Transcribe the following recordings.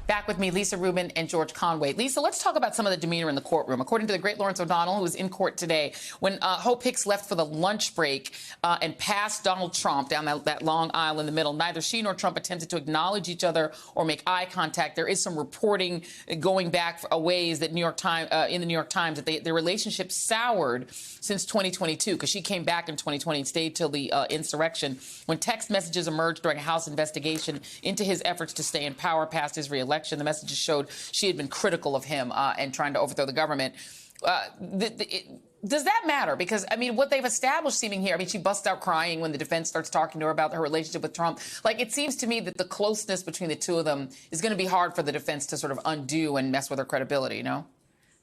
Back with me, Lisa Rubin and George Conway. Lisa, let's talk about some of the demeanor in the courtroom. According to the great Lawrence O'Donnell, who was in court today, when Hope Hicks left for the lunch break and passed Donald Trump down that long aisle in the middle, neither she nor Trump attempted to acknowledge each other or make eye contact. There is some reporting going back a ways that in the New York Times that their relationship soured since 2022, because she came back in 2020 and stayed till the insurrection, when text messages emerged during a House investigation into his efforts to stay in power past his reelection. The messages showed she had been critical of him and trying to overthrow the government. Does that matter? Because, I mean, what they've established seeming here, I mean, she busts out crying when the defense starts talking to her about her relationship with Trump. Like, it seems to me that the closeness between the two of them is going to be hard for the defense to sort of undo and mess with her credibility, you know?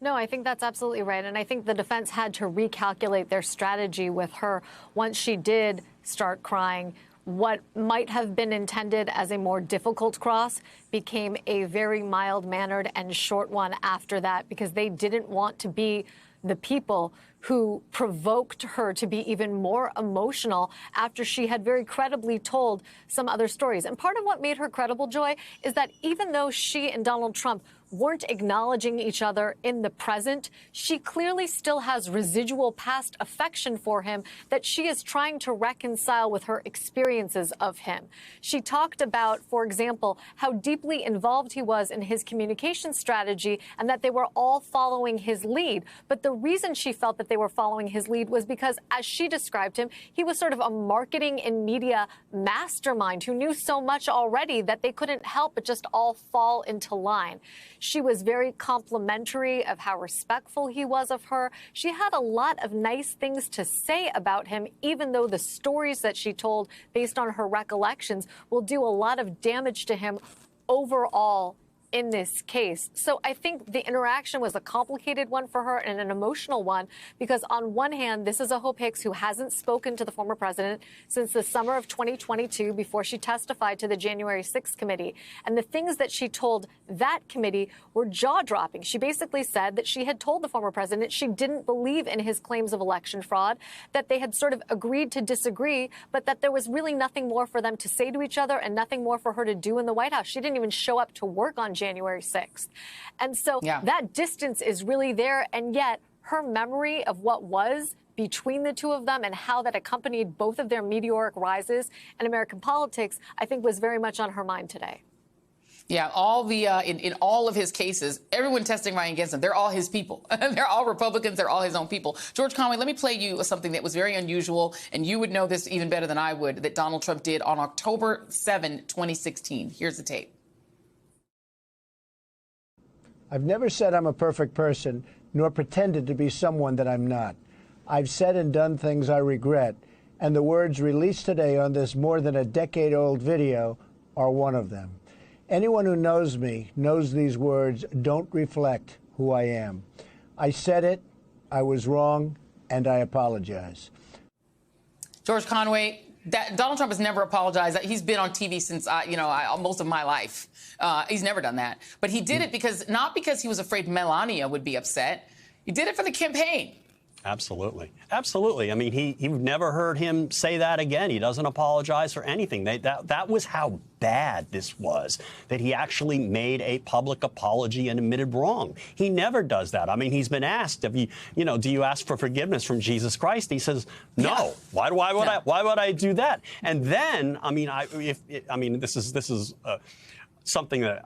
No, I think that's absolutely right. And I think the defense had to recalculate their strategy with her once she did start crying. What might have been intended as a more difficult cross became a very mild-mannered and short one after that, because they didn't want to be the people who provoked her to be even more emotional after she had very credibly told some other stories. And part of what made her credible, Joy, is that even though she and Donald Trump weren't acknowledging each other in the present, she clearly still has residual past affection for him that she is trying to reconcile with her experiences of him. She talked about, for example, how deeply involved he was in his communication strategy and that they were all following his lead. But the reason she felt that they were following his lead was because, as she described him, he was sort of a marketing and media mastermind who knew so much already that they couldn't help but just all fall into line. She was very complimentary of how respectful he was of her. She had a lot of nice things to say about him, even though the stories that she told, based on her recollections, will do a lot of damage to him overall in this case. So I think the interaction was a complicated one for her and an emotional one, because on one hand, this is a Hope Hicks who hasn't spoken to the former president since the summer of 2022 before she testified to the January 6th committee. And the things that she told that committee were jaw-dropping. She basically said that she had told the former president she didn't believe in his claims of election fraud, that they had sort of agreed to disagree, but that there was really nothing more for them to say to each other and nothing more for her to do in the White House. She didn't even show up to work on January 6th. And so that distance is really there. And yet her memory of what was between the two of them and how that accompanied both of their meteoric rises in American politics, I think was very much on her mind today. Yeah, all the in all of his cases, everyone testifying against him, they're all his people. They're all Republicans. They're all his own people. George Conway, let me play you something that was very unusual, and you would know this even better than I would, that Donald Trump did on October 7, 2016. Here's the tape. I've never said I'm a perfect person, nor pretended to be someone that I'm not. I've said and done things I regret, and the words released today on this more than a decade-old video are one of them. Anyone who knows me knows these words don't reflect who I am. I said it, I was wrong, and I apologize. George Conway, Donald Trump has never apologized. He's been on TV since, most of my life. He's never done that. But he did it not because he was afraid Melania would be upset. He did it for the campaign. Absolutely. Absolutely. I mean, you've never heard him say that again. He doesn't apologize for anything. That was how bad this was, that he actually made a public apology and admitted wrong. He never does that. I mean, he's been asked, do you ask for forgiveness from Jesus Christ? He says, no. Yeah. Why would I do that? And then, this is something that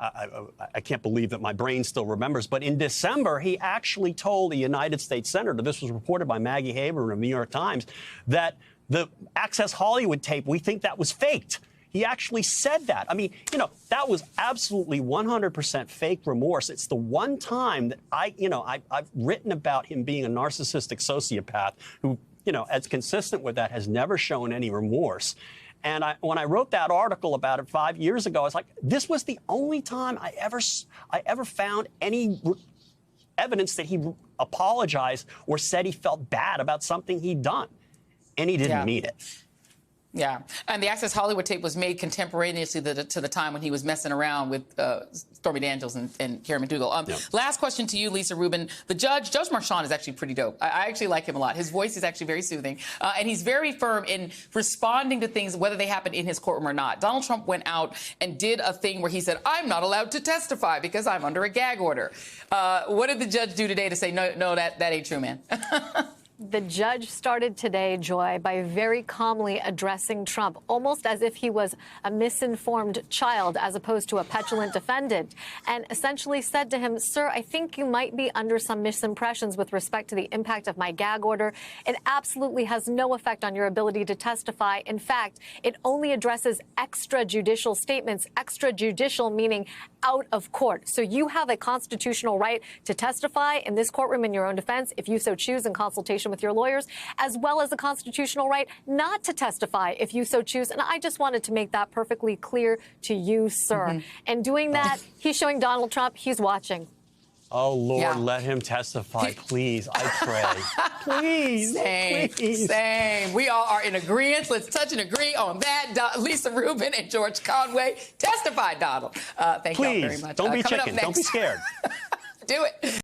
I can't believe that my brain still remembers. But in December, he actually told a United States senator, this was reported by Maggie Haberman of the New York Times, that the Access Hollywood tape, we think that was faked. He actually said that. I mean, that was absolutely 100% fake remorse. It's the one time that I've written about him being a narcissistic sociopath who, as consistent with that, has never shown any remorse. And when I wrote that article about it 5 years ago, I was like, this was the only time I ever found any evidence that he apologized or said he felt bad about something he'd done. And he didn't mean it. Yeah, and the Access Hollywood tape was made contemporaneously to the time when he was messing around with Stormy Daniels and Karen McDougal. Last question to you, Lisa Rubin. Judge Marchand is actually pretty dope. I actually like him a lot. His voice is actually very soothing, and he's very firm in responding to things, whether they happen in his courtroom or not. Donald Trump went out and did a thing where he said, "I'm not allowed to testify because I'm under a gag order." What did the judge do today to say, no, that ain't true, man? The judge started today, Joy, by very calmly addressing Trump, almost as if he was a misinformed child as opposed to a petulant defendant, and essentially said to him, "Sir, I think you might be under some misimpressions with respect to the impact of my gag order. It absolutely has no effect on your ability to testify. In fact, it only addresses extrajudicial statements, extrajudicial meaning out of court. So you have a constitutional right to testify in this courtroom in your own defense, if you so choose, in consultation with your lawyers, as well as a constitutional right not to testify if you so choose." And I just wanted to make that perfectly clear to you, sir. And doing that, he's showing Donald Trump he's watching. Oh, Lord, Yeah. let him testify, please. I pray. Please. Same, please. same. We all are in agreement. Let's touch and agree on that. Lisa Rubin and George Conway, testify, Donald. Thank you all very Please, much. don't be Coming up chicken. Don't be next- scared. Do it.